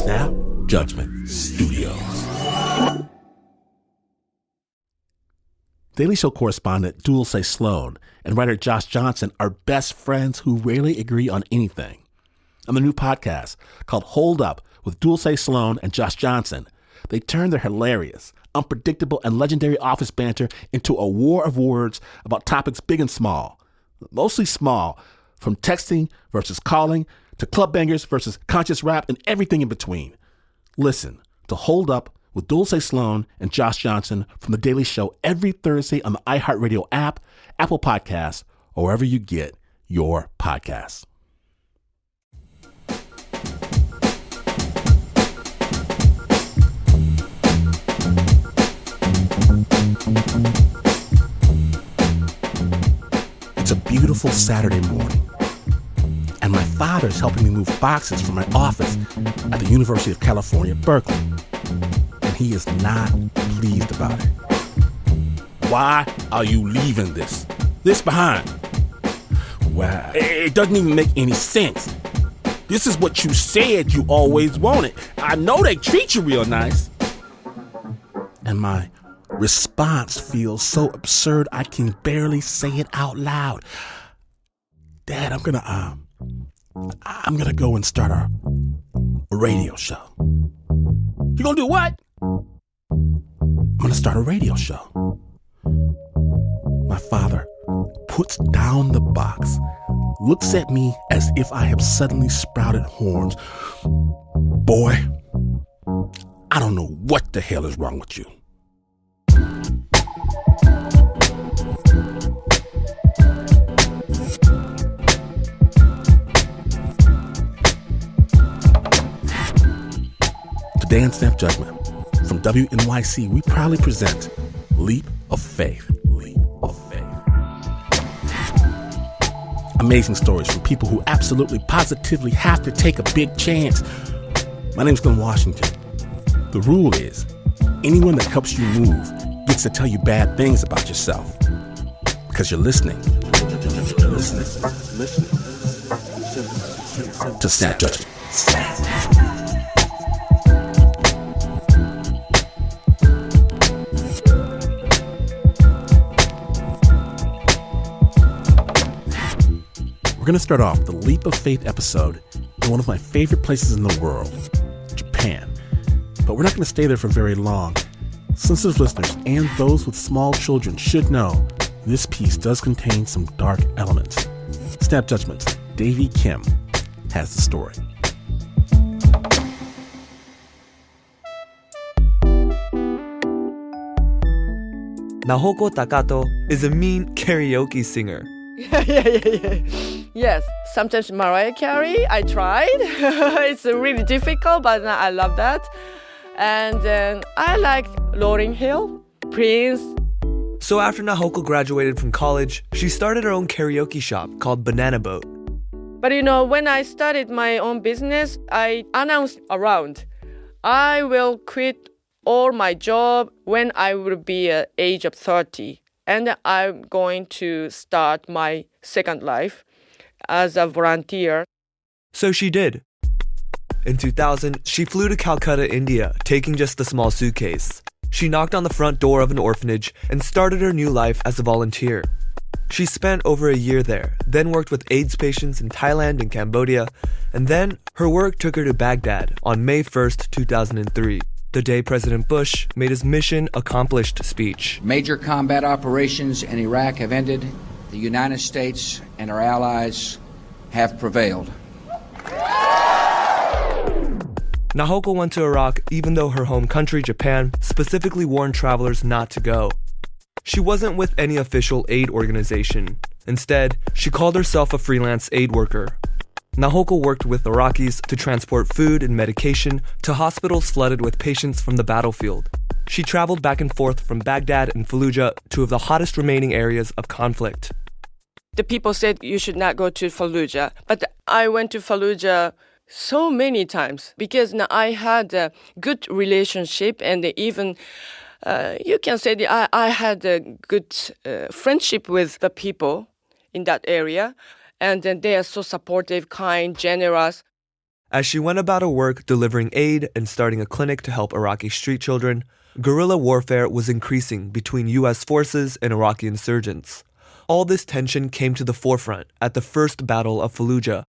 Snap Judgment Studios. Daily Show correspondent Dulce Sloan and writer Josh Johnson are best friends who rarely agree on anything. On the new podcast called Hold Up with Dulce Sloan and Josh Johnson, they turn their hilarious, unpredictable, and legendary office banter into a war of words about topics big and small. Mostly small, from texting versus calling to club bangers versus conscious rap and everything in between. Listen to Hold Up with Dulce Sloan and Josh Johnson from The Daily Show every Thursday on the iHeartRadio app, Apple Podcasts, or wherever you get your podcasts. It's a beautiful Saturday morning, and my father's helping me move boxes from my office at the University of California, Berkeley. And he is not pleased about it. Why are you leaving this behind? Well, it doesn't even make any sense. This is what you said you always wanted. I know they treat you real nice. And my response feels so absurd I can barely say it out loud. Dad, I'm gonna go and start a radio show. You gonna do what? I'm gonna start a radio show. My father puts down the box, looks at me as if I have suddenly sprouted horns. Boy, I don't know what the hell is wrong with you. Today in Snap Judgment, from WNYC, we proudly present Leap of Faith. Leap of Faith. Amazing stories from people who absolutely, positively have to take a big chance. My name's Glenn Washington. The rule is, anyone that helps you move gets to tell you bad things about yourself. Because you're listening. Listening to Snap Judgment. We're going to start off the Leap of Faith episode in one of my favorite places in the world, Japan. But we're not going to stay there for very long. Sensitive listeners and those with small children should know this piece does contain some dark elements. Snap Judgment's Davey Kim has the story. Nahoko Takato is a mean karaoke singer. Yeah. Yes, sometimes Mariah Carey, I tried. It's really difficult, but I love that. And then I like Lauryn Hill, Prince. So after Nahoko graduated from college, she started her own karaoke shop called Banana Boat. But when I started my own business, I announced around, I will quit all my job when I will be at age of 30. And I'm going to start my second life as a volunteer. So she did. In 2000, she flew to Calcutta, India, taking just a small suitcase. She knocked on the front door of an orphanage and started her new life as a volunteer. She spent over a year there, then worked with AIDS patients in Thailand and Cambodia, and then her work took her to Baghdad on May 1st, 2003. The day President Bush made his mission accomplished speech. Major combat operations in Iraq have ended. The United States and our allies have prevailed. Nahoko went to Iraq even though her home country, Japan, specifically warned travelers not to go. She wasn't with any official aid organization. Instead, she called herself a freelance aid worker. Nahoko worked with Iraqis to transport food and medication to hospitals flooded with patients from the battlefield. She traveled back and forth from Baghdad and Fallujah, two of the hottest remaining areas of conflict. The people said you should not go to Fallujah, but I went to Fallujah so many times because I had a good relationship and even you can say that I had a good friendship with the people in that area. And then they are so supportive, kind, generous. As she went about her work delivering aid and starting a clinic to help Iraqi street children, guerrilla warfare was increasing between U.S. forces and Iraqi insurgents. All this tension came to the forefront at the First Battle of Fallujah,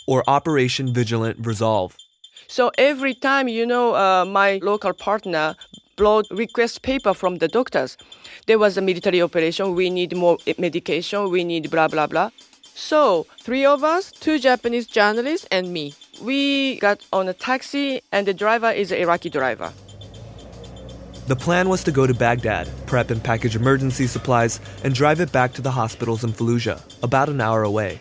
or Operation Vigilant Resolve. So every time, my local partner brought request paper from the doctors. There was a military operation. We need more medication. We need blah, blah, blah. So 3 of us, 2 Japanese journalists and me. We got on a taxi and the driver is an Iraqi driver. The plan was to go to Baghdad, prep and package emergency supplies, and drive it back to the hospitals in Fallujah, about an hour away.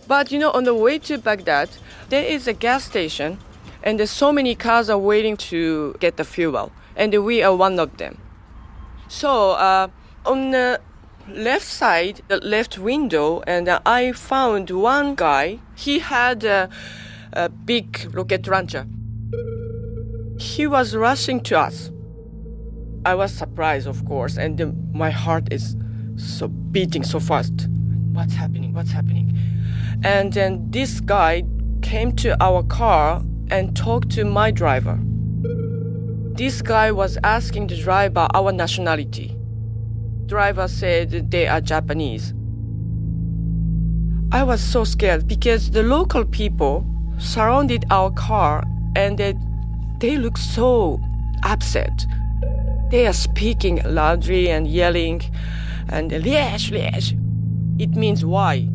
But on the way to Baghdad, there is a gas station and there's so many cars are waiting to get the fuel. And we are one of them. So on the left side, the left window, and I found one guy. He had a big rocket launcher. He was rushing to us. I was surprised, of course, and my heart is so beating so fast. What's happening? What's happening? And then this guy came to our car and talked to my driver. This guy was asking the driver our nationality. Driver said they are Japanese. I was so scared because the local people surrounded our car and they look so upset. They are speaking loudly and yelling and Liège, Liège. It means why.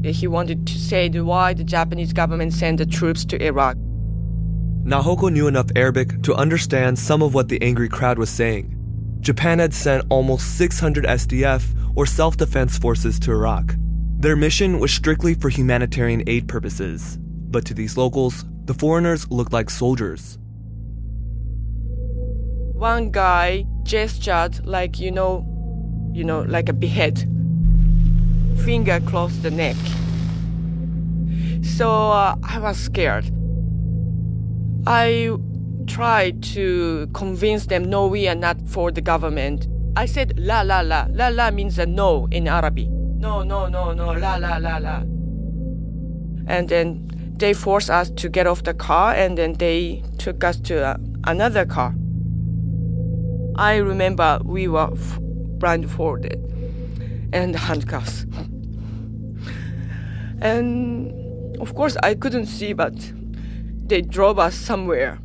He wanted to say why the Japanese government sent the troops to Iraq. Nahoko knew enough Arabic to understand some of what the angry crowd was saying. Japan had sent almost 600 SDF, or self-defense forces, to Iraq. Their mission was strictly for humanitarian aid purposes, but to these locals, the foreigners looked like soldiers. One guy gestured like, like a behead. Finger close the neck. So I was scared. I tried to convince them, no, we are not for the government. I said, la, la, la. La, la means a no in Arabic. No, no, no, no, la, la, la, la. And then they forced us to get off the car, and then they took us to another car. I remember we were blindfolded and handcuffs. And of course, I couldn't see, but they drove us somewhere.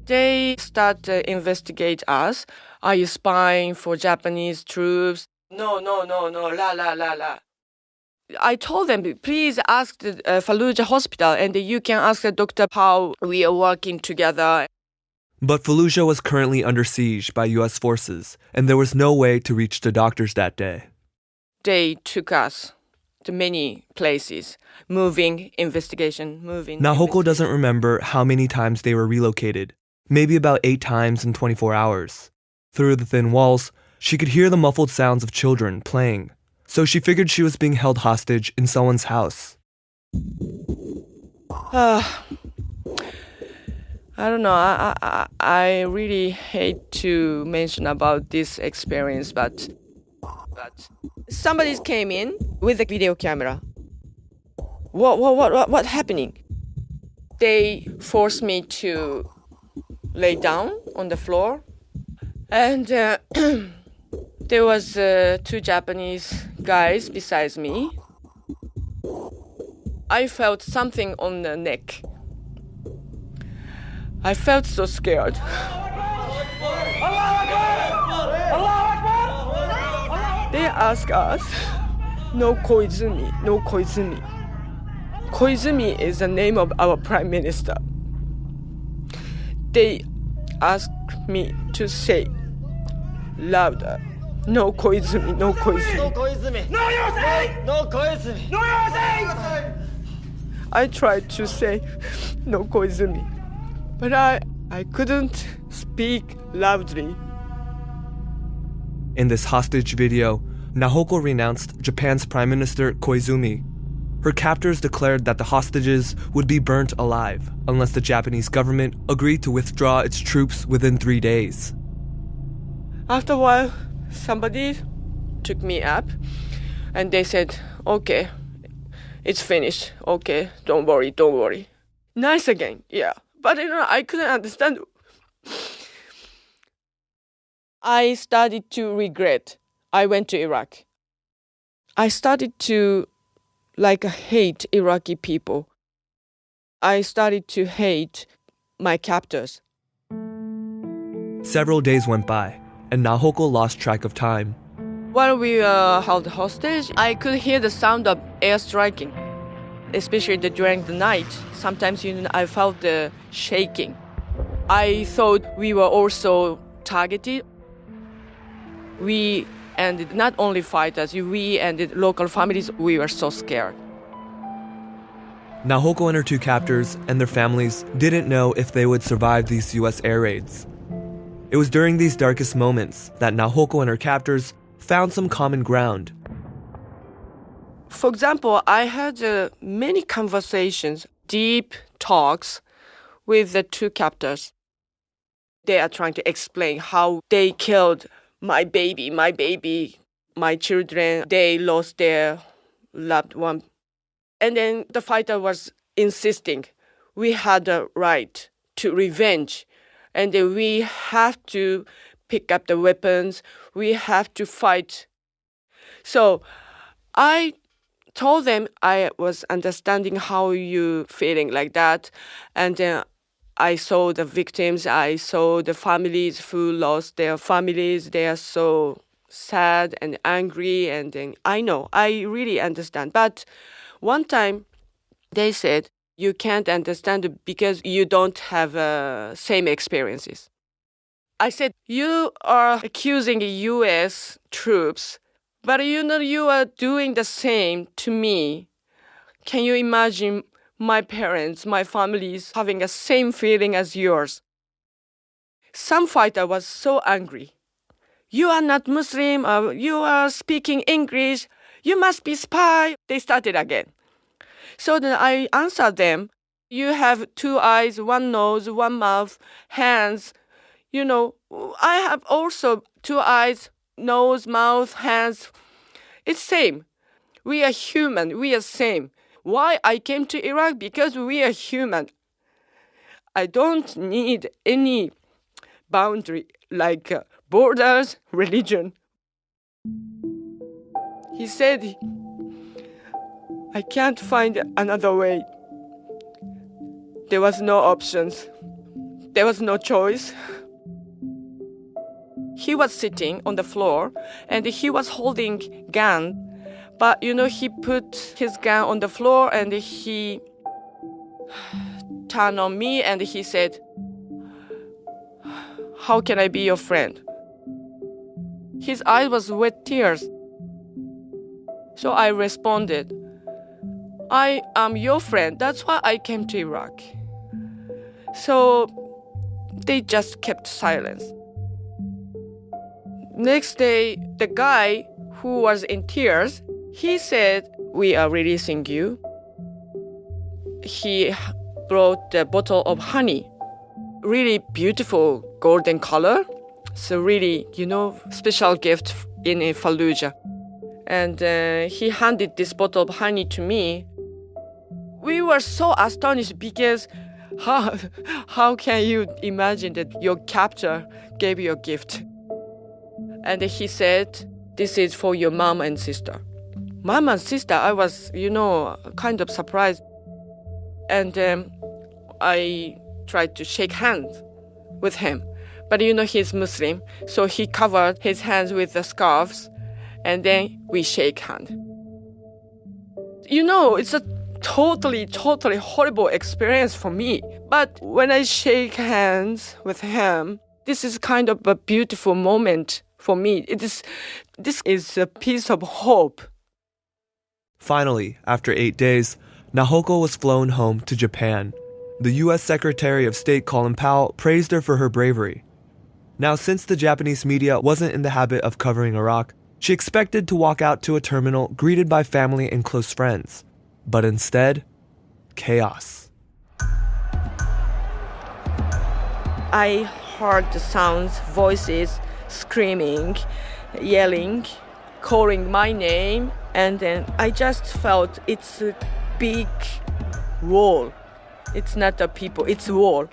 They start to investigate us. Are you spying for Japanese troops? No, no, no, no, la, la, la, la. I told them, please ask the Fallujah hospital and you can ask the doctor how we are working together. But Fallujah was currently under siege by U.S. forces, and there was no way to reach the doctors that day. They took us to many places, moving, investigation. Nahoko doesn't remember how many times they were relocated, maybe about 8 times in 24 hours. Through the thin walls, she could hear the muffled sounds of children playing, so she figured she was being held hostage in someone's house. I don't know, I really hate to mention about this experience, but somebody came in with a video camera. What happening? They forced me to lay down on the floor, and there was 2 Japanese guys besides me. I felt something on the neck. I felt so scared. They asked us, no Koizumi, no Koizumi. Koizumi is the name of our prime minister. They asked me to say louder, no Koizumi, no Koizumi. No Koizumi. No USA! No Koizumi. No USA! I tried to say no Koizumi, but I couldn't speak loudly. In this hostage video, Nahoko renounced Japan's Prime Minister Koizumi. Her captors declared that the hostages would be burnt alive unless the Japanese government agreed to withdraw its troops within 3 days. After a while, somebody took me up and they said, okay, it's finished. Okay, don't worry. Nice again, yeah. But I couldn't understand. I started to regret. I went to Iraq. I started to hate Iraqi people. I started to hate my captors. Several days went by, and Nahoko lost track of time. While we were held hostage, I could hear the sound of air striking, especially during the night. Sometimes I felt the shaking. I thought we were also targeted. We and not only fighters, we and the local families, we were so scared. Nahoko and her two captors and their families didn't know if they would survive these U.S. air raids. It was during these darkest moments that Nahoko and her captors found some common ground. For example, I had many conversations, deep talks with the two captors. They are trying to explain how they killed my baby, my children. They lost their loved one. And then the fighter was insisting we had a right to revenge. And then we have to pick up the weapons. We have to fight. So I told them I was understanding how you feeling like that. And then I saw the victims. I saw the families who lost their families. They are so sad and angry. And then I know, I really understand. But one time they said, you can't understand because you don't have same experiences. I said, you are accusing U.S. troops, but you are doing the same to me. Can you imagine my parents, my families having the same feeling as yours? Some fighter was so angry. You are not Muslim, you are speaking English, you must be spy. They started again. So then I answered them, you have two eyes, one nose, one mouth, hands. I have also two eyes, nose, mouth, hands. It's same. We are human. We are same. Why I came to Iraq? Because we are human. I don't need any boundary like borders, religion. He said, I can't find another way. There was no options. There was no choice. He was sitting on the floor and he was holding gun. But, he put his gun on the floor and he turned on me and he said, how can I be your friend? His eyes was wet tears. So I responded, I am your friend. That's why I came to Iraq. So they just kept silence. Next day, the guy who was in tears, he said, we are releasing you. He brought a bottle of honey, really beautiful golden color. So really, special gift in Fallujah. And he handed this bottle of honey to me. We were so astonished because how can you imagine that your captor gave you a gift? And he said, this is for your mom and sister. Mom and sister, I was, kind of surprised. And I tried to shake hands with him. But he's Muslim, so he covered his hands with the scarves, and then we shake hands. It's a totally horrible experience for me. But when I shake hands with him, this is kind of a beautiful moment for me. This is a piece of hope. Finally, after 8 days, Nahoko was flown home to Japan. The U.S. Secretary of State Colin Powell praised her for her bravery. Now, since the Japanese media wasn't in the habit of covering Iraq, she expected to walk out to a terminal greeted by family and close friends. But instead, chaos. I heard the sounds, voices, screaming, yelling, calling my name, And then I just felt it's a big wall. It's not the people, it's a wall.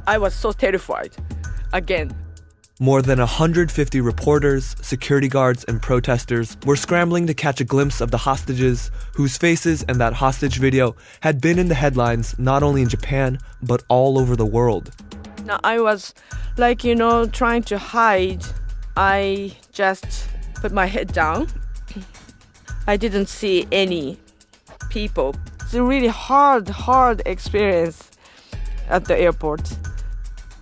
I was so terrified again. More than 150 reporters, security guards, and protesters were scrambling to catch a glimpse of the hostages whose faces and that hostage video had been in the headlines not only in Japan, but all over the world. Now I was trying to hide. I just put my head down. I didn't see any people. It's a really hard experience at the airport.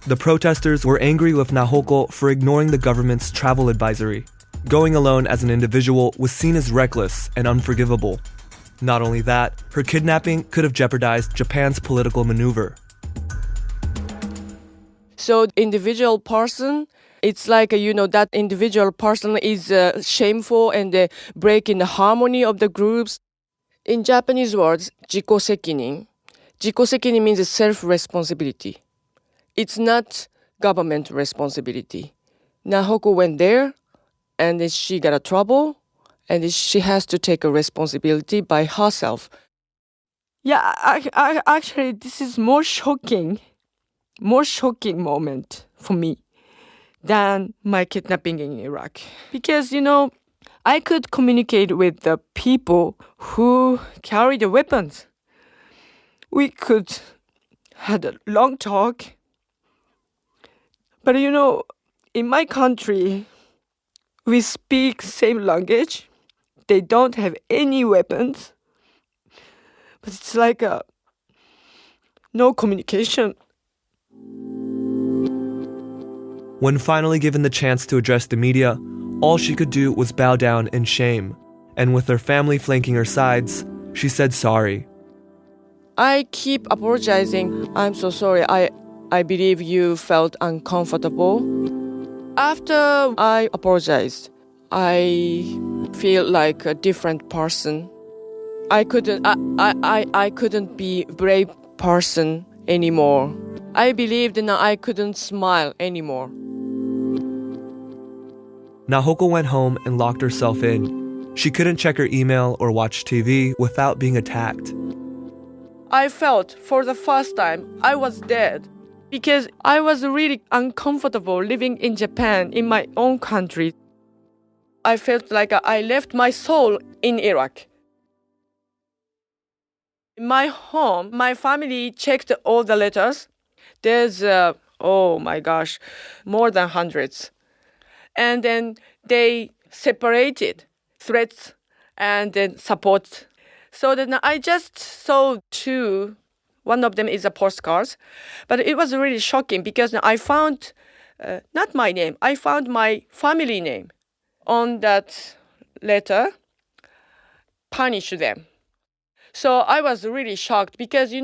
The protesters were angry with Nahoko for ignoring the government's travel advisory. Going alone as an individual was seen as reckless and unforgivable. Not only that, her kidnapping could have jeopardized Japan's political maneuver. So individual person, it's like, that individual person is shameful and breaking the harmony of the groups. In Japanese words, 自己責任. 自己責任means self-responsibility. It's not government responsibility. Nahoko went there and she got a trouble and she has to take a responsibility by herself. Yeah, I actually, this is more shocking moment for me than my kidnapping in Iraq. Because, I could communicate with the people who carry the weapons. We could have a long talk. But in my country, we speak same language. They don't have any weapons. But it's like no communication. When finally given the chance to address the media, all she could do was bow down in shame. And with her family flanking her sides, she said sorry. I keep apologizing. I'm so sorry. I believe you felt uncomfortable. After I apologized, I feel like a different person. I couldn't be a brave person anymore. I believed that I couldn't smile anymore. Nahoko went home and locked herself in. She couldn't check her email or watch TV without being attacked. I felt for the first time I was dead because I was really uncomfortable living in Japan, in my own country. I felt like I left my soul in Iraq. In my home, my family checked all the letters. There's, oh my gosh, more than hundreds. And then they separated threats and then support. So then I just saw two. One of them is a postcard. But it was really shocking because I found, not my name, I found my family name on that letter, punish them. So I was really shocked because,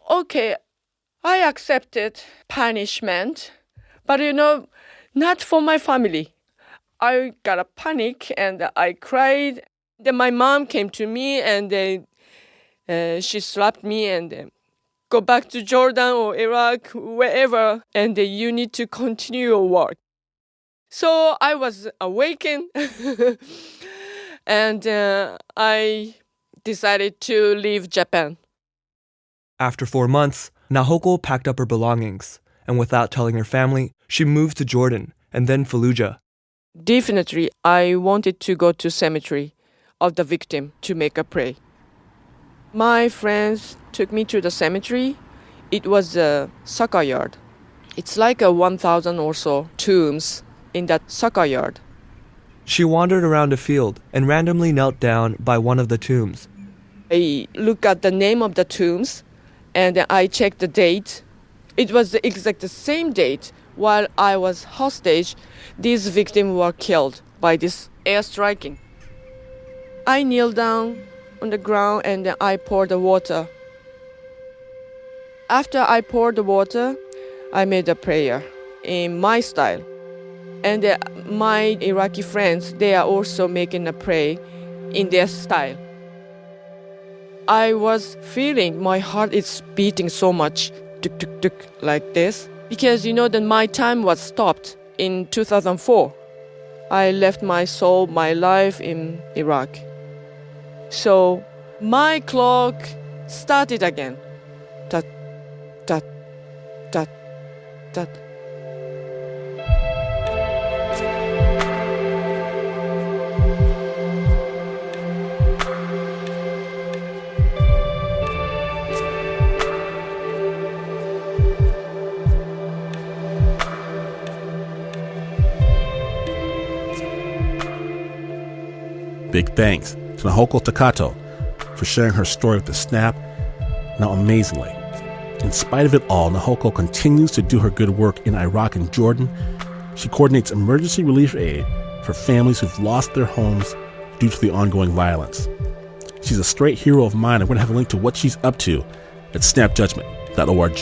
okay, I accepted punishment, but, not for my family. I got a panic and I cried. Then my mom came to me and she slapped me and go back to Jordan or Iraq, wherever, and you need to continue your work. So I was awakened and I decided to leave Japan. After 4 months, Nahoko packed up her belongings, and without telling her family, she moved to Jordan and then Fallujah. Definitely, I wanted to go to cemetery of the victim to make a prayer. My friends took me to the cemetery. It was a saka yard. It's like 1,000 or so tombs in that saka yard. She wandered around a field and randomly knelt down by one of the tombs. I looked at the name of the tombs and I checked the date. It was the exact same date while I was hostage. These victims were killed by this airstriking. I kneeled down on the ground and I poured the water. After I poured the water, I made a prayer in my style. And my Iraqi friends, they are also making a prayer in their style. I was feeling my heart is beating so much, tuk, tuk, tuk, like this. Because that my time was stopped in 2004. I left my soul, my life in Iraq. So my clock started again. Dot, dot, dot, dot. Big thanks to Nahoko Takato for sharing her story with the Snap. Now, amazingly, in spite of it all, Nahoko continues to do her good work in Iraq and Jordan. She coordinates emergency relief aid for families who've lost their homes due to the ongoing violence. She's a straight hero of mine, and we're going to have a link to what she's up to at snapjudgment.org.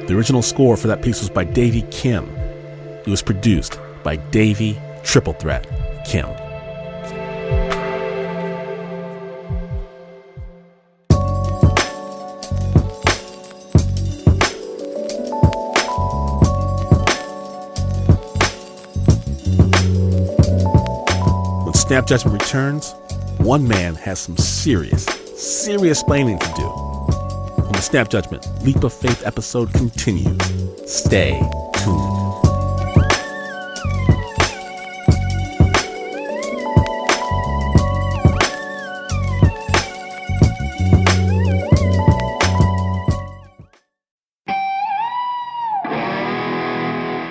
The original score for that piece was by Davey Kim. It was produced by Davey Triple Threat Kim. Snap Judgment returns, one man has some serious explaining to do. When the Snap Judgment Leap of Faith episode continues, stay tuned.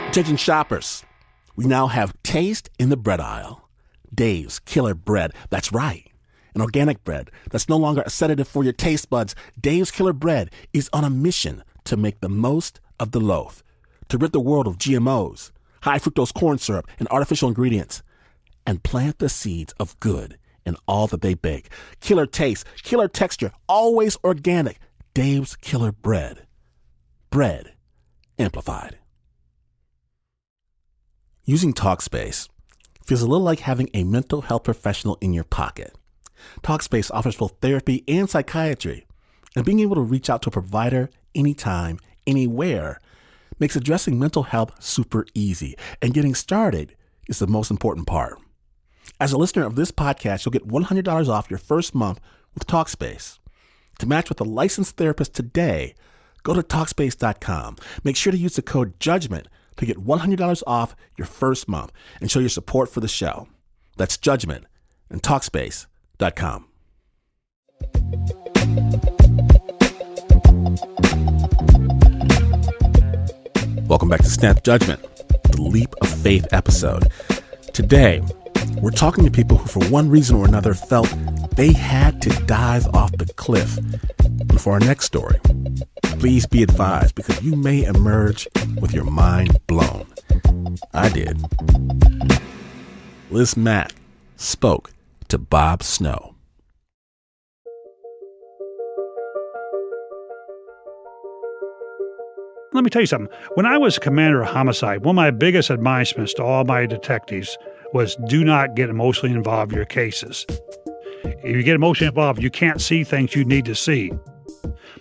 Attention shoppers, we now have taste in the bread aisle. Dave's Killer Bread. That's right. An organic bread that's no longer a sedative for your taste buds. Dave's Killer Bread is on a mission to make the most of the loaf, to rid the world of GMOs, high fructose corn syrup, and artificial ingredients, and plant the seeds of good in all that they bake. Killer taste, killer texture, always organic. Dave's Killer Bread. Bread amplified. Using Talkspace feels a little like having a mental health professional in your pocket. Talkspace offers both therapy and psychiatry, and being able to reach out to a provider anytime, anywhere, makes addressing mental health super easy, and getting started is the most important part. As a listener of this podcast, you'll get $100 off your first month with Talkspace. To match with a licensed therapist today, go to Talkspace.com. Make sure to use the code JUDGMENT to get $100 off your first month and show your support for the show. That's Judgment and Talkspace.com. Welcome back to Snap Judgment, the Leap of Faith episode. Today, we're talking to people who, for one reason or another, felt they had to dive off the cliff. And for our next story, please be advised, because you may emerge with your mind blown. I did. Liz Mack spoke to Bob Snow. Let me tell you something. When I was commander of homicide, one of my biggest admonishments to all my detectives was do not get emotionally involved in your cases. If you get emotionally involved, you can't see things you need to see.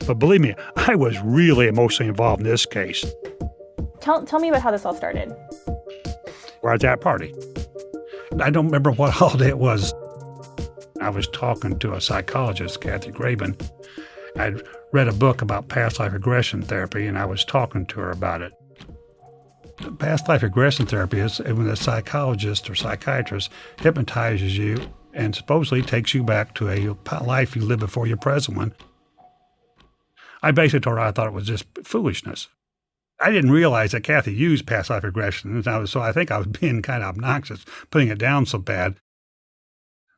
But believe me, I was really emotionally involved in this case. Tell me about how this all started. We're at that party. I don't remember what holiday it was. I was talking to a psychologist, Kathy Graben. I'd read a book about past life regression therapy, and I was talking to her about it. Past life regression therapy is when a psychologist or psychiatrist hypnotizes you and supposedly takes you back to a life you lived before your present one. I basically told her I thought it was just foolishness. I didn't realize that Kathy used past life regression, so I think I was being kind of obnoxious, putting it down so bad.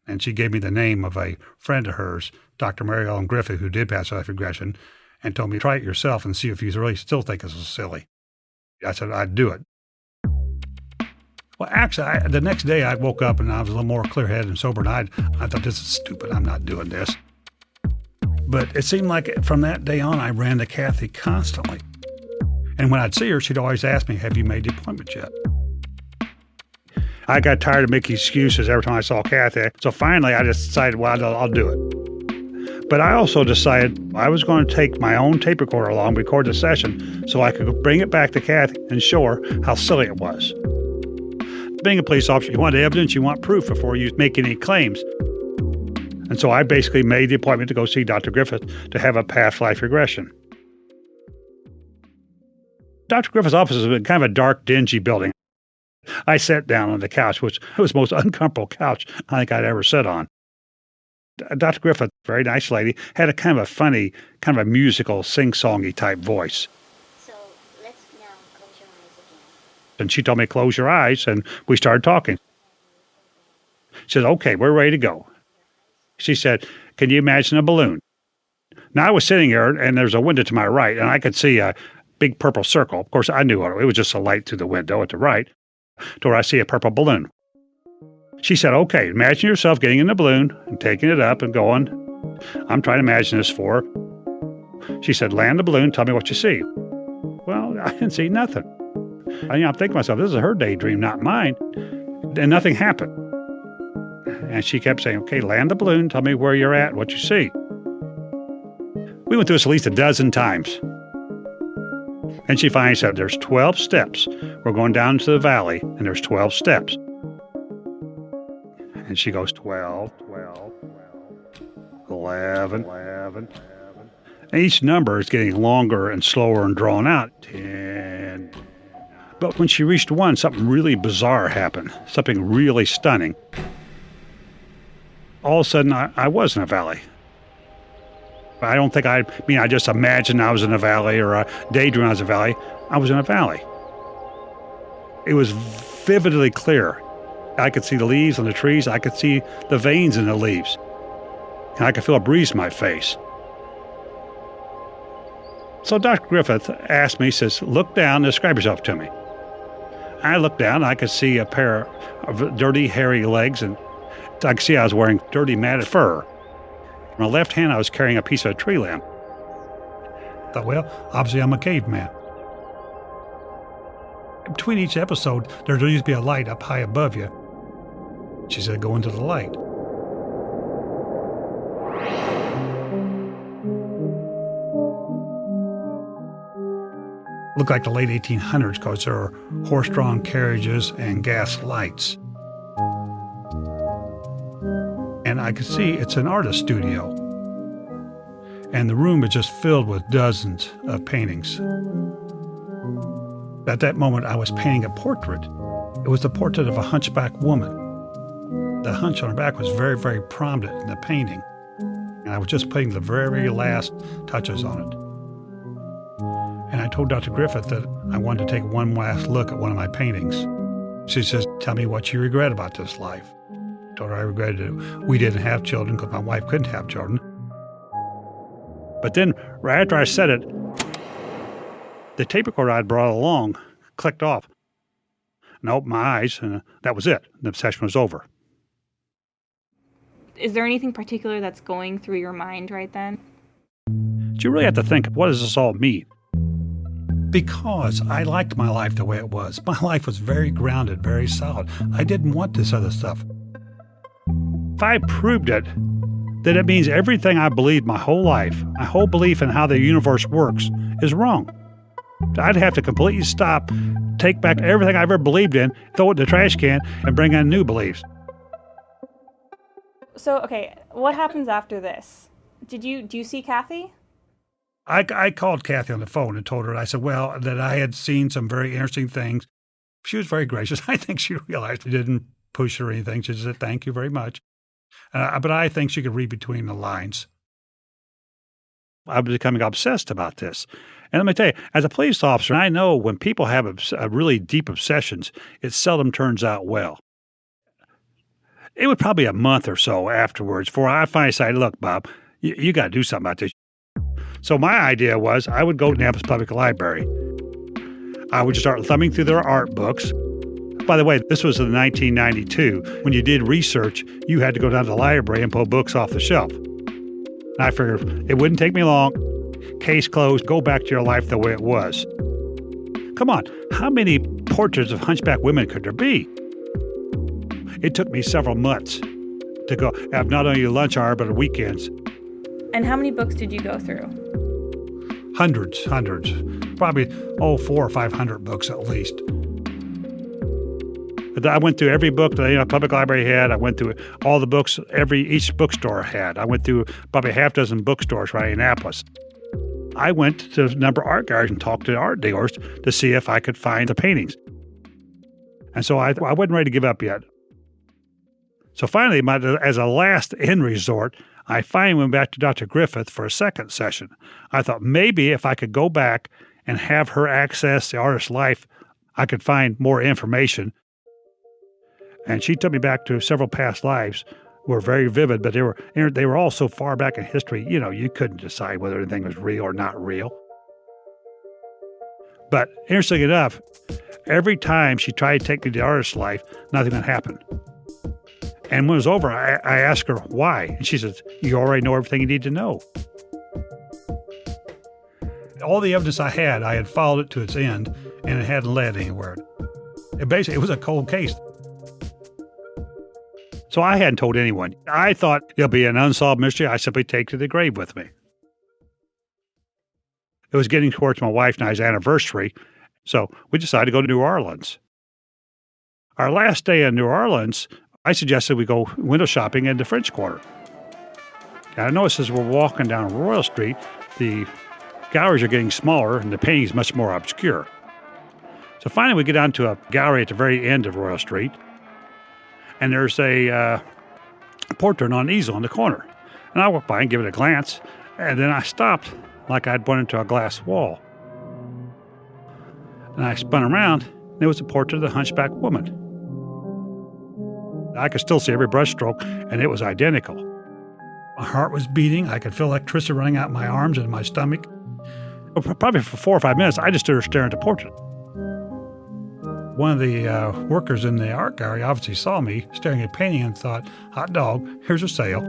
And she gave me the name of a friend of hers, Dr. Mary Ellen Griffith, who did past life regression, and told me, try it yourself and see if you really still think this is silly. I said, I'd do it. Well, actually, the next day I woke up and I was a little more clear-headed and sober, and I thought, this is stupid. I'm not doing this. But it seemed like from that day on, I ran to Kathy constantly. And when I'd see her, she'd always ask me, have you made the appointment yet? I got tired of making excuses every time I saw Kathy. So finally, I just decided, well, I'll do it. But I also decided I was going to take my own tape recorder along, record the session, so I could bring it back to Kathy and show her how silly it was. Being a police officer, you want evidence, you want proof before you make any claims. And so I basically made the appointment to go see Dr. Griffith to have a past life regression. Dr. Griffith's office is kind of a dark, dingy building. I sat down on the couch, which was the most uncomfortable couch I think I'd ever sat on. Dr. Griffith, very nice lady, had a kind of a funny, kind of a musical, sing-songy type voice. So let's now close your eyes again. And she told me, close your eyes, and we started talking. She said, okay, we're ready to go. She said, can you imagine a balloon? Now I was sitting there, and there's a window to my right, and I could see a big purple circle. Of course, I knew it was just a light through the window at the right, to where I see a purple balloon. She said, okay, imagine yourself getting in the balloon and taking it up and going. I'm trying to imagine this for her. She said, land the balloon, tell me what you see. Well, I didn't see nothing. I'm thinking to myself, this is her daydream, not mine. And nothing happened. And she kept saying, okay, land the balloon, tell me where you're at, what you see. We went through this at least a dozen times. And she finally said, there's 12 steps. We're going down to the valley, and there's 12 steps. And she goes, 12, 12, 11, 11. And each number is getting longer and slower and drawn out. 10. But when she reached 1, something really bizarre happened, something really stunning. All of a sudden, I was in a valley. I don't think I just imagined I was in a valley or a daydream I was in a valley. I was in a valley. It was vividly clear. I could see the leaves on the trees. I could see the veins in the leaves. And I could feel a breeze in my face. So Dr. Griffith asked me, he says, look down and describe yourself to me. I looked down, and I could see a pair of dirty, hairy legs, and I could see I was wearing dirty, matted fur. In my left hand, I was carrying a piece of a tree limb. I thought, well, obviously I'm a caveman. Between each episode, there'd always be a light up high above you. She said, go into the light. Looked like the late 1800s because there were horse-drawn carriages and gas lights. And I could see it's an artist studio. And the room is just filled with dozens of paintings. At that moment, I was painting a portrait. It was the portrait of a hunchback woman. The hunch on her back was very, very prominent in the painting. And I was just putting the very last touches on it. And I told Dr. Griffith that I wanted to take one last look at one of my paintings. She says, tell me what you regret about this life. I told her I regretted it. We didn't have children because my wife couldn't have children. But then, right after I said it, the tape recorder I'd brought along clicked off. And I opened my eyes, and that was it. The session was over. Is there anything particular that's going through your mind right then? You really have to think, what does this all mean? Because I liked my life the way it was. My life was very grounded, very solid. I didn't want this other stuff. If I proved it, then it means everything I believed my whole life, my whole belief in how the universe works, is wrong. I'd have to completely stop, take back everything I've ever believed in, throw it in the trash can, and bring in new beliefs. So, okay, what happens after this? Do you see Kathy? I called Kathy on the phone and told her, I said, well, that I had seen some very interesting things. She was very gracious. I think she realized I didn't push her or anything. She said, thank you very much. But I think she could read between the lines. I was becoming obsessed about this. And let me tell you, as a police officer, I know when people have really deep obsessions, it seldom turns out well. It was probably a month or so afterwards before I finally decided, look, Bob, you got to do something about this. So my idea was I would go to Indianapolis Public Library. I would start thumbing through their art books. By the way, this was in 1992. When you did research, you had to go down to the library and pull books off the shelf. And I figured it wouldn't take me long. Case closed, go back to your life the way it was. Come on, how many portraits of hunchback women could there be? It took me several months to go have not only a lunch hour, but weekends. And how many books did you go through? Hundreds. Probably, 400 or 500 books at least. But I went through every book that public library had. I went through all the books each bookstore had. I went through probably half a dozen bookstores around Indianapolis. I went to a number of art galleries and talked to art dealers to see if I could find the paintings. And so I wasn't ready to give up yet. So finally, as a last end resort, I finally went back to Dr. Griffith for a second session. I thought maybe if I could go back and have her access the artist's life, I could find more information. And she took me back to several past lives, were very vivid, but they were all so far back in history, you couldn't decide whether anything was real or not real. But interesting enough, every time she tried to take me to the artist's life, nothing would happen. And when it was over, I asked her why. And she says, you already know everything you need to know. All the evidence I had followed it to its end, and it hadn't led anywhere. It was a cold case. So I hadn't told anyone. I thought it'll be an unsolved mystery I simply take to the grave with me. It was getting towards my wife and I's anniversary, so we decided to go to New Orleans. Our last day in New Orleans, I suggested we go window shopping in the French Quarter. And I noticed as we're walking down Royal Street, the galleries are getting smaller and the painting is much more obscure. So finally we get down to a gallery at the very end of Royal Street, and there's a portrait on an easel in the corner. And I walked by and give it a glance, and then I stopped like I'd run into a glass wall. And I spun around, and it was a portrait of the hunchback woman. I could still see every brushstroke, and it was identical. My heart was beating. I could feel electricity running out my arms and my stomach. Probably for 4 or 5 minutes, I just stood there staring at the portrait. One of the workers in the art gallery obviously saw me staring at a painting and thought, hot dog, here's a sale.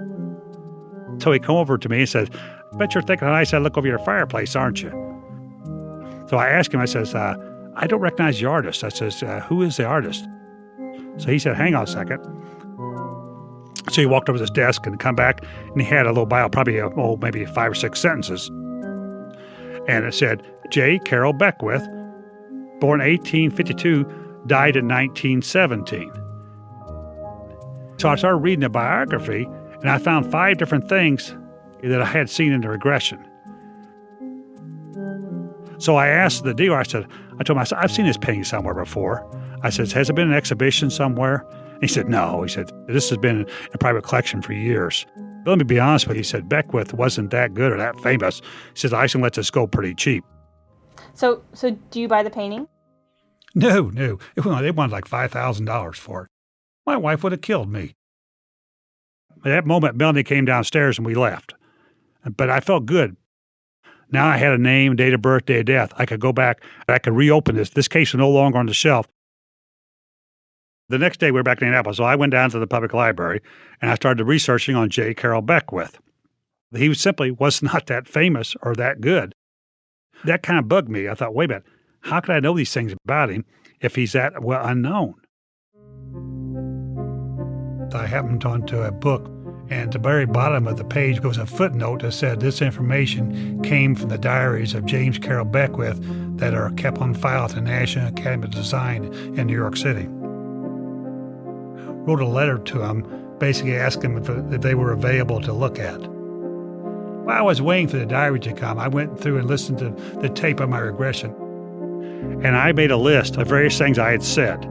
So he came over to me and said, I bet you're thinking how nice I look over your fireplace, aren't you? So I asked him, I says, I don't recognize the artist. I says, who is the artist? So he said, hang on a second. So he walked over to his desk and come back, and he had a little bio, probably maybe 5 or 6 sentences. And it said, J. Carroll Beckwith, born 1852, died in 1917. So I started reading the biography, and I found 5 different things that I had seen in the regression. So I asked the dealer, I told him, I've seen this painting somewhere before. I said, has it been an exhibition somewhere? And he said, no. He said, this has been in a private collection for years. But let me be honest with you. He said, Beckwith wasn't that good or that famous. He says, I can let this go pretty cheap. So do you buy the painting? No. They wanted like $5,000 for it. My wife would have killed me. At that moment, Melanie came downstairs and we left. But I felt good. Now I had a name, date of birth, day of death. I could go back, I could reopen this. This case was no longer on the shelf. The next day we were back in Indianapolis, so I went down to the public library and I started researching on J. Carroll Beckwith. He simply was not that famous or that good. That kind of bugged me. I thought, wait a minute, how could I know these things about him if he's that well unknown? I happened onto a book, and at the very bottom of the page was a footnote that said this information came from the diaries of James Carroll Beckwith that are kept on file at the National Academy of Design in New York City. Wrote a letter to him, basically asking him if they were available to look at. While I was waiting for the diary to come, I went through and listened to the tape of my regression. And I made a list of various things I had said,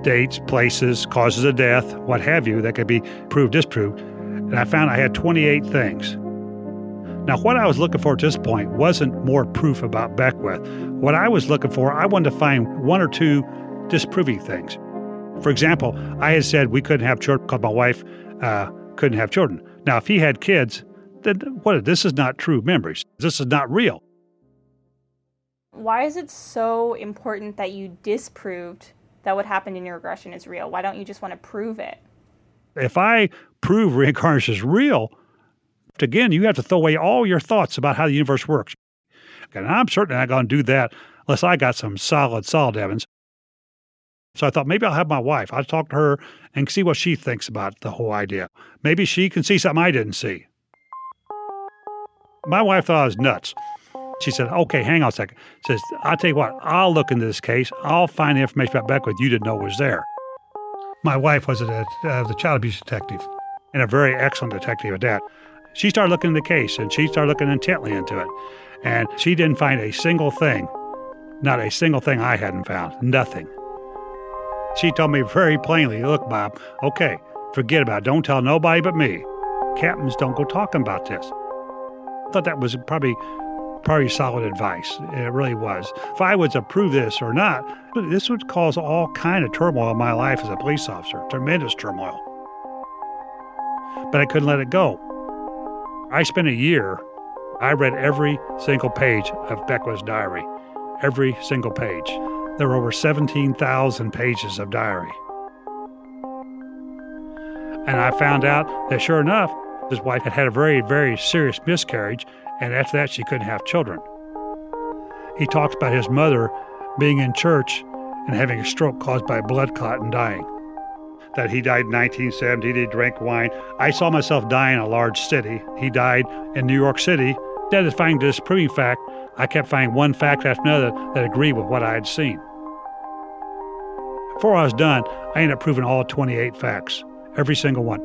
dates, places, causes of death, what have you, that could be proved, disproved. And I found I had 28 things. Now, what I was looking for at this point wasn't more proof about Beckwith. What I was looking for, I wanted to find 1 or 2 disproving things. For example, I had said we couldn't have children because my wife couldn't have children. Now, if he had kids, then this is not true memories. This is not real. Why is it so important that you disproved that what happened in your regression is real? Why don't you just want to prove it? If I prove reincarnation is real, again, you have to throw away all your thoughts about how the universe works. And I'm certainly not going to do that unless I got some solid evidence. So I thought maybe I'll have my wife. I'll talk to her and see what she thinks about the whole idea. Maybe she can see something I didn't see. My wife thought I was nuts. She said, okay, hang on a second. She says, I'll tell you what, I'll look into this case. I'll find the information about Beckwith you didn't know was there. My wife was the child abuse detective, and a very excellent detective at that. She started looking into the case, and she started looking intently into it. And she didn't find a single thing, not a single thing I hadn't found, nothing. She told me very plainly, look, Bob, okay, forget about it. Don't tell nobody but me. Captains don't go talking about this. I thought that was probably solid advice. It really was. If I was to prove this or not, this would cause all kind of turmoil in my life as a police officer, tremendous turmoil. But I couldn't let it go. I spent a year, I read every single page of Beckwith's diary, every single page. There were over 17,000 pages of diary. And I found out that sure enough, his wife had had a very, very serious miscarriage, and after that, she couldn't have children. He talks about his mother being in church and having a stroke caused by a blood clot and dying. That he died in 1970, he drank wine. I saw myself die in a large city. He died in New York City. Instead of finding a disproving fact, I kept finding one fact after another that agreed with what I had seen. Before I was done, I ended up proving all 28 facts, every single one.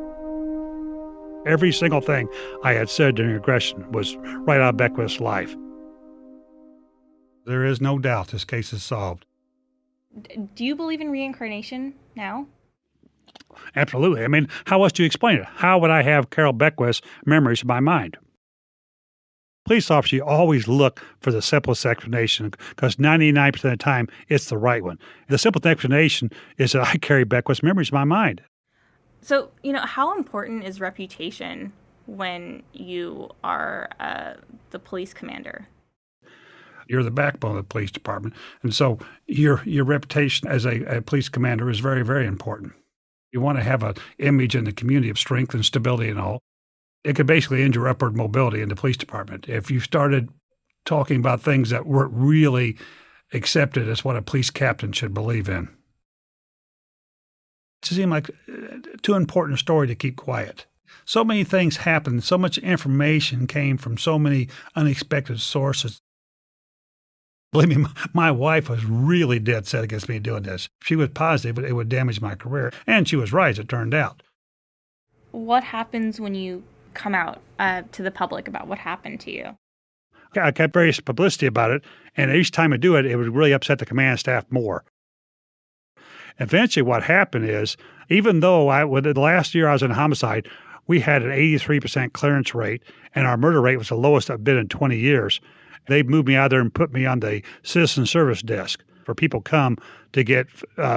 Every single thing I had said during aggression was right out of Beckwith's life. There is no doubt this case is solved. Do you believe in reincarnation now? Absolutely. I mean, how else do you explain it? How would I have Carol Beckwith's memories in my mind? Police officers, you always look for the simplest explanation because 99% of the time, it's the right one. The simplest explanation is that I carry Beckwith's memories in my mind. So, how important is reputation when you are the police commander? You're the backbone of the police department. And so your reputation as a police commander is very, very important. You want to have an image in the community of strength and stability and all. It could basically end your upward mobility in the police department. If you started talking about things that weren't really accepted as what a police captain should believe in. It seemed like too important a story to keep quiet. So many things happened. So much information came from so many unexpected sources. Believe me, my wife was really dead set against me doing this. She was positive it would damage my career. And she was right, as it turned out. What happens when you come out to the public about what happened to you? I kept various publicity about it. And each time I do it, it would really upset the command staff more. Eventually, what happened is, even though the last year I was in homicide, we had an 83% clearance rate, and our murder rate was the lowest I've been in 20 years. They moved me out there and put me on the citizen service desk for people come to get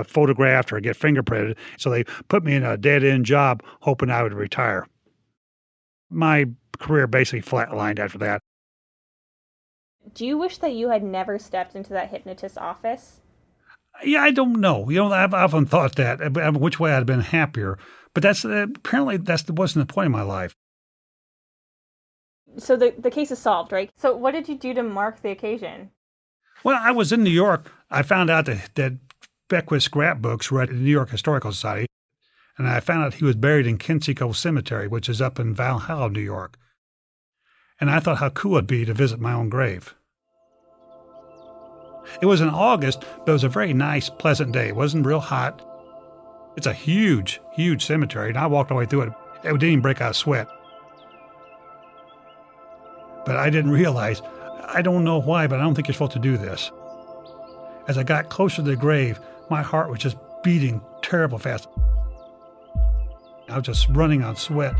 photographed or get fingerprinted. So they put me in a dead-end job, hoping I would retire. My career basically flatlined after that. Do you wish that you had never stepped into that hypnotist's office? Yeah, I don't know. I've often thought that, which way I'd have been happier. But apparently that wasn't the point of my life. So the case is solved, right? So what did you do to mark the occasion? Well, I was in New York. I found out that Beckwith's scrapbooks were at the New York Historical Society. And I found out he was buried in Kensico Cemetery, which is up in Valhalla, New York. And I thought how cool it'd be to visit my own grave. It was in August, but it was a very nice, pleasant day. It wasn't real hot. It's a huge, huge cemetery, and I walked all the way through it. It didn't even break out a sweat. But I didn't realize, I don't know why, but I don't think you're supposed to do this. As I got closer to the grave, my heart was just beating terrible fast. I was just running on sweat,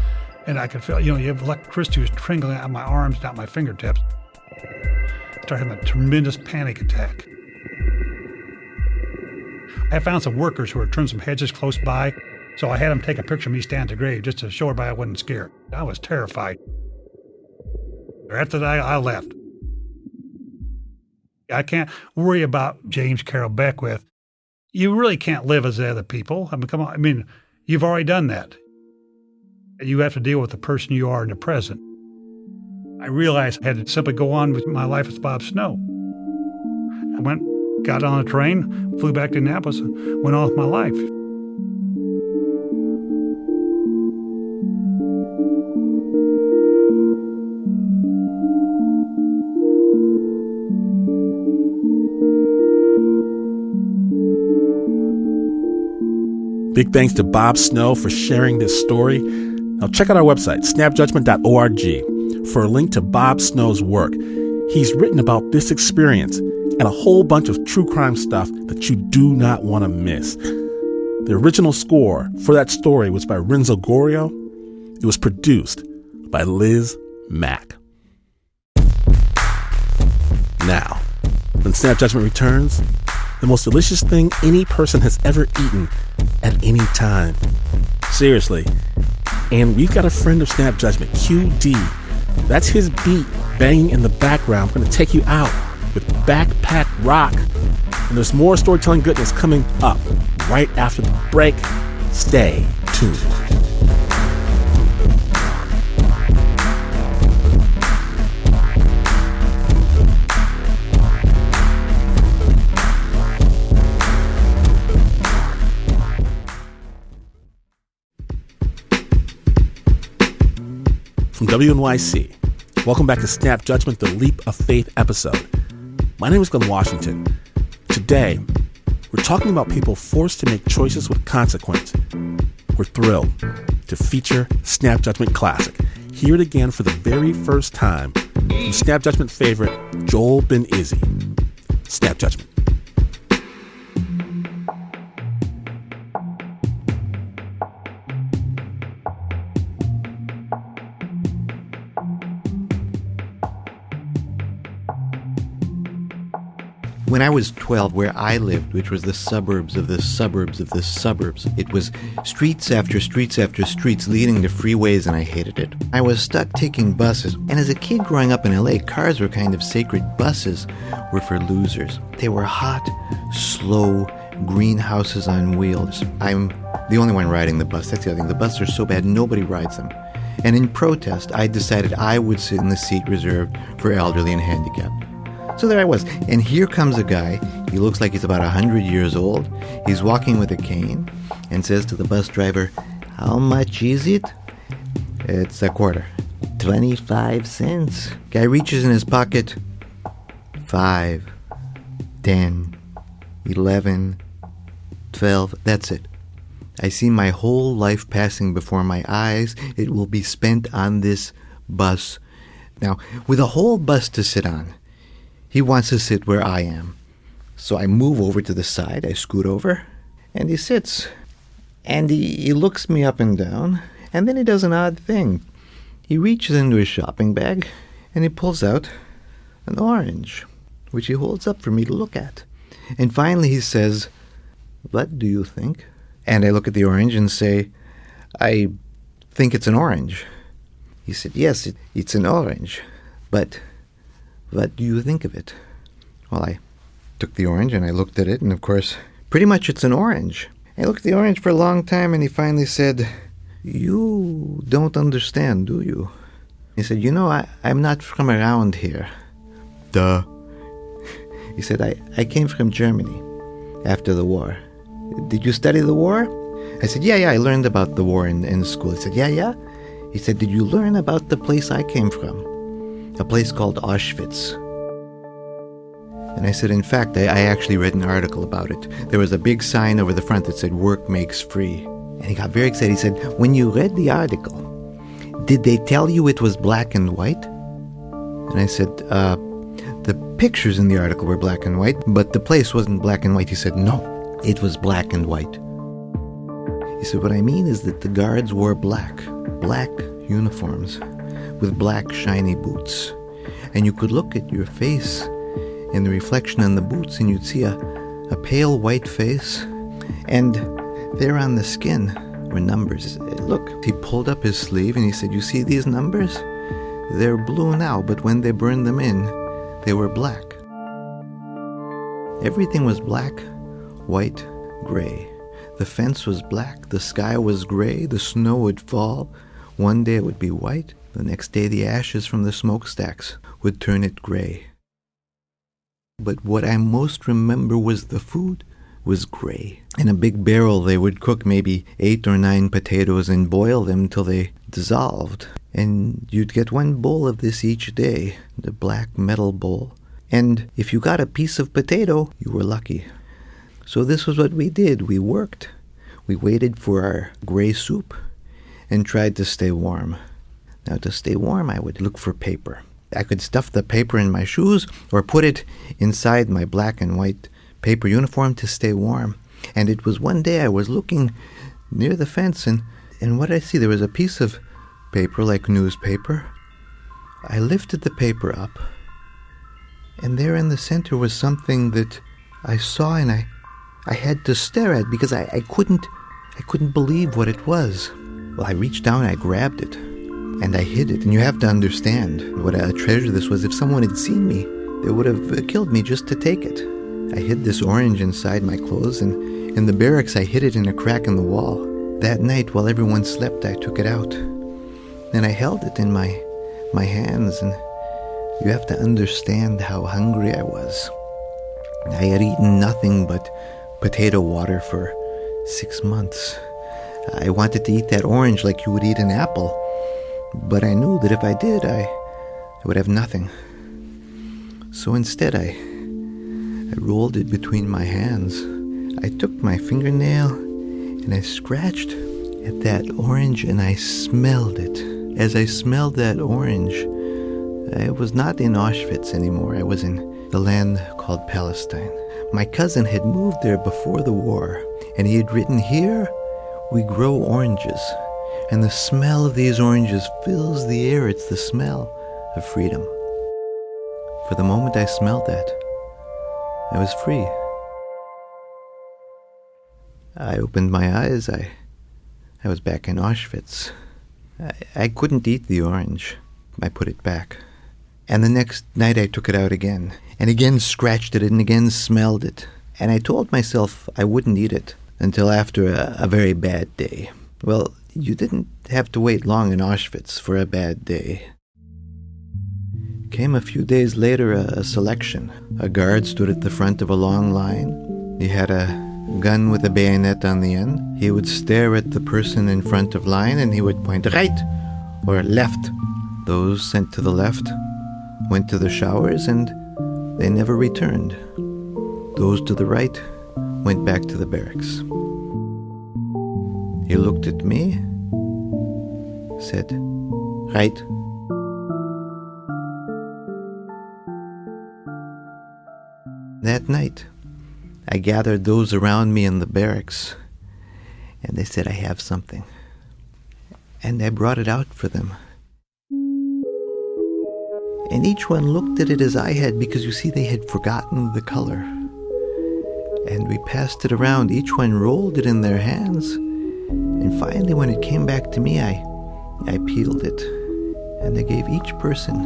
and I could feel, you have electricity was trickling out my arms, down my fingertips. I started having a tremendous panic attack. I found some workers who were trimming some hedges close by, so I had them take a picture of me standing at the grave just to show everybody I wasn't scared. I was terrified. After that, I left. I can't worry about James Carroll Beckwith. You really can't live as other people. I mean, come on. I mean, you've already done that. You have to deal with the person you are in the present. I realized I had to simply go on with my life as Bob Snow. I got on a train, flew back to Indianapolis, and went on with my life. Big thanks to Bob Snow for sharing this story. Now check out our website, snapjudgment.org, for a link to Bob Snow's work. He's written about this experience and a whole bunch of true crime stuff that you do not want to miss. The original score for that story was by Renzo Gorio. It was produced by Liz Mack. Now, when Snap Judgment returns, the most delicious thing any person has ever eaten at any time. Seriously. And we've got a friend of Snap Judgment, QD. That's his beat banging in the background. I'm going to take you out with Backpack Rock. And there's more storytelling goodness coming up right after the break. Stay tuned. From WNYC, welcome back to Snap Judgment, the Leap of Faith episode. My name is Glenn Washington. Today, we're talking about people forced to make choices with consequence. We're thrilled to feature Snap Judgment Classic. Hear it again for the very first time from Snap Judgment favorite Joel Ben Izzy. Snap Judgment. When I was 12, where I lived, which was the suburbs of the suburbs of the suburbs, it was streets after streets after streets leading to freeways, and I hated it. I was stuck taking buses, and as a kid growing up in LA, cars were kind of sacred. Buses were for losers. They were hot, slow, greenhouses on wheels. I'm the only one riding the bus. That's the other thing. The buses are so bad, nobody rides them. And in protest, I decided I would sit in the seat reserved for elderly and handicapped. So there I was, and here comes a guy. He looks like he's about 100 years old. He's walking with a cane and says to the bus driver, "How much is it?" "It's a quarter." 25 cents. Guy reaches in his pocket. 5, 10, 11, 12. That's it. I see my whole life passing before my eyes. It will be spent on this bus. Now, with a whole bus to sit on, he wants to sit where I am. So I move over to the side, I scoot over, and he sits. And he looks me up and down, and then he does an odd thing. He reaches into his shopping bag, and he pulls out an orange, which he holds up for me to look at. And finally he says, "What do you think?" And I look at the orange and say, "I think it's an orange." He said, "Yes, it's an orange, but what do you think of it?" Well, I took the orange and I looked at it, and of course, pretty much it's an orange. I looked at the orange for a long time, and he finally said, "You don't understand, do you?" He said, "You know, I'm not from around here." Duh. He said, I came from Germany after the war. "Did you study the war?" I said, yeah, I learned about the war in school. He said, yeah? He said, "Did you learn about the place I came from? A place called Auschwitz?" And I said, "In fact, I actually read an article about it. There was a big sign over the front that said, 'Work makes free.'" And he got very excited. He said, "When you read the article, did they tell you it was black and white?" And I said, "The pictures in the article were black and white, but the place wasn't black and white." He said, "No, it was black and white." He said, "What I mean is that the guards wore black uniforms with black shiny boots. And you could look at your face in the reflection in the boots, and you'd see a pale white face. And there on the skin were numbers. Look." He pulled up his sleeve and he said, "You see these numbers? They're blue now, but when they burned them in, they were black." Everything was black, white, gray. The fence was black, the sky was gray, the snow would fall. One day it would be white, the next day the ashes from the smokestacks would turn it gray. But what I most remember was the food was gray. In a big barrel they would cook maybe 8 or 9 potatoes and boil them till they dissolved. And you'd get one bowl of this each day, the black metal bowl. And if you got a piece of potato, you were lucky. So this was what we did. We worked. We waited for our gray soup and tried to stay warm. Now, to stay warm, I would look for paper. I could stuff the paper in my shoes or put it inside my black and white paper uniform to stay warm. And it was one day I was looking near the fence, and what did I see? There was a piece of paper, like newspaper. I lifted the paper up, and there in the center was something that I saw, and I had to stare at because I couldn't believe what it was. Well, I reached down, I grabbed it, and I hid it. And you have to understand what a treasure this was. If someone had seen me, they would have killed me just to take it. I hid this orange inside my clothes, and in the barracks I hid it in a crack in the wall. That night, while everyone slept, I took it out. Then I held it in my hands, and you have to understand how hungry I was. I had eaten nothing but potato water for 6 months. I wanted to eat that orange like you would eat an apple, but I knew that if I did, I would have nothing. So instead, I rolled it between my hands. I took my fingernail and I scratched at that orange, and I smelled it. As I smelled that orange, I was not in Auschwitz anymore. I was in the land called Palestine. My cousin had moved there before the war, and he had written, "Here we grow oranges, and the smell of these oranges fills the air. It's the smell of freedom." For the moment I smelled that, I was free. I opened my eyes. I was back in Auschwitz. I couldn't eat the orange. I put it back. And the next night I took it out again, and again scratched it, and again smelled it. And I told myself I wouldn't eat it until after a very bad day. Well, you didn't have to wait long in Auschwitz for a bad day. Came a few days later a selection. A guard stood at the front of a long line. He had a gun with a bayonet on the end. He would stare at the person in front of line, and he would point right or left. Those sent to the left went to the showers, and they never returned. Those to the right went back to the barracks. He looked at me, said, "Right." That night, I gathered those around me in the barracks, and they said, "I have something." And I brought it out for them. And each one looked at it as I had, because you see, they had forgotten the color. And we passed it around. Each one rolled it in their hands. And finally, when it came back to me, I peeled it. And I gave each person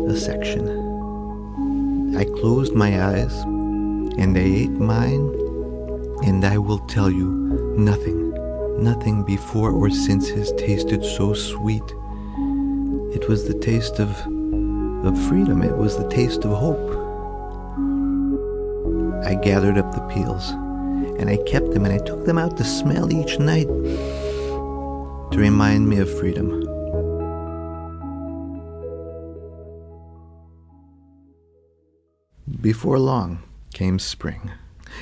a section. I closed my eyes, and I ate mine. And I will tell you, nothing before or since has tasted so sweet. It was the taste of freedom. It was the taste of hope. I gathered up the peels, and I kept them, and I took them out to smell each night to remind me of freedom. Before long came spring.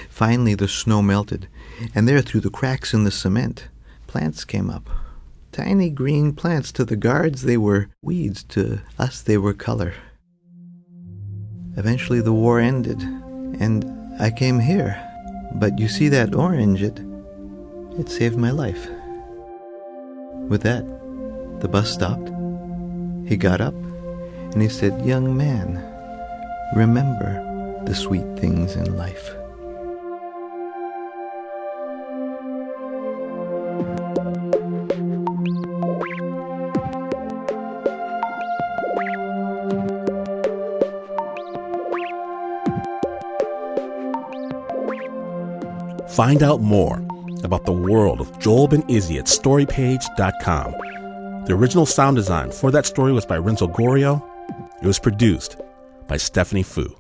Finally the snow melted, and there through the cracks in the cement, plants came up. Tiny green plants. To the guards they were weeds, to us they were color. Eventually the war ended, and I came here. But you see that orange, it saved my life. With that, the bus stopped. He got up, and he said, "Young man, remember the sweet things in life." Find out more about the world of Joel Ben Izzy at storypage.com. The original sound design for that story was by Renzo Gorio. It was produced by Stephanie Fu.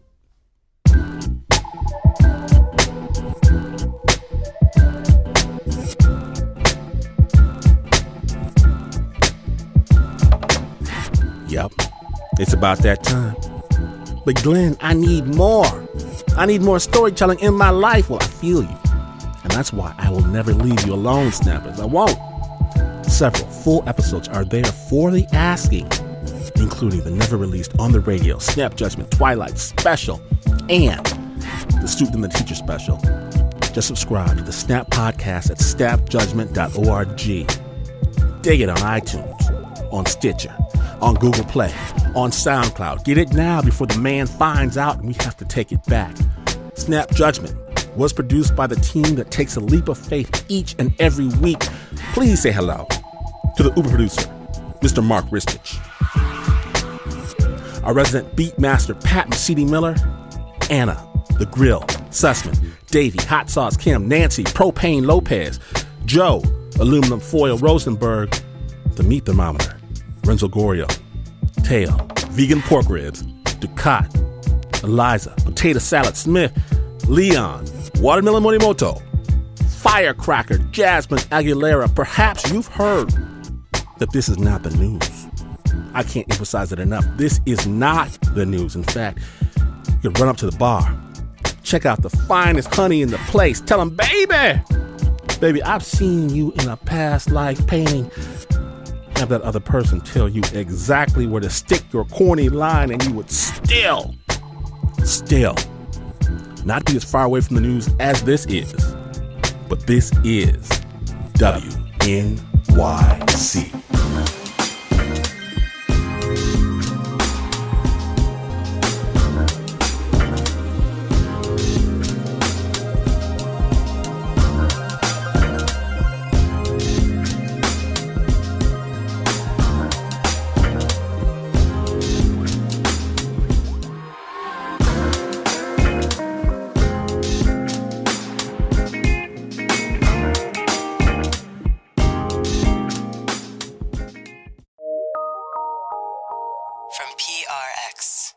Yep, it's about that time. But Glenn, I need more. I need more storytelling in my life. Well, I feel you. And that's why I will never leave you alone, Snappers. I won't. Several full episodes are there for the asking, including the never released on the radio Snap Judgment Twilight Special and the Student and the Teacher Special. Just subscribe to the Snap Podcast at snapjudgment.org. Dig it on iTunes, on Stitcher, on Google Play, on SoundCloud. Get it now before the man finds out and we have to take it back. Snap Judgment was produced by the team that takes a leap of faith each and every week. Please say hello to the Uber producer, Mr. Mark Ristich. Our resident beat master, Pat Mesiti-Miller, Anna, The Grill, Sussman, Davey, Hot Sauce Kim, Nancy, Propane Lopez, Joe, Aluminum Foil Rosenberg, The Meat Thermometer, Renzo Gorio, Teo, Vegan Pork Ribs, Ducat, Eliza, Potato Salad Smith, Leon, Watermelon Morimoto, Firecracker, Jasmine Aguilera. Perhaps you've heard that this is not the news. I can't emphasize it enough. This is not the news. In fact, you can run up to the bar, check out the finest honey in the place. Tell them, baby, I've seen you in a past life painting. Have that other person tell you exactly where to stick your corny line, and you would still not be as far away from the news as this is. But this is WNYC. From PRX.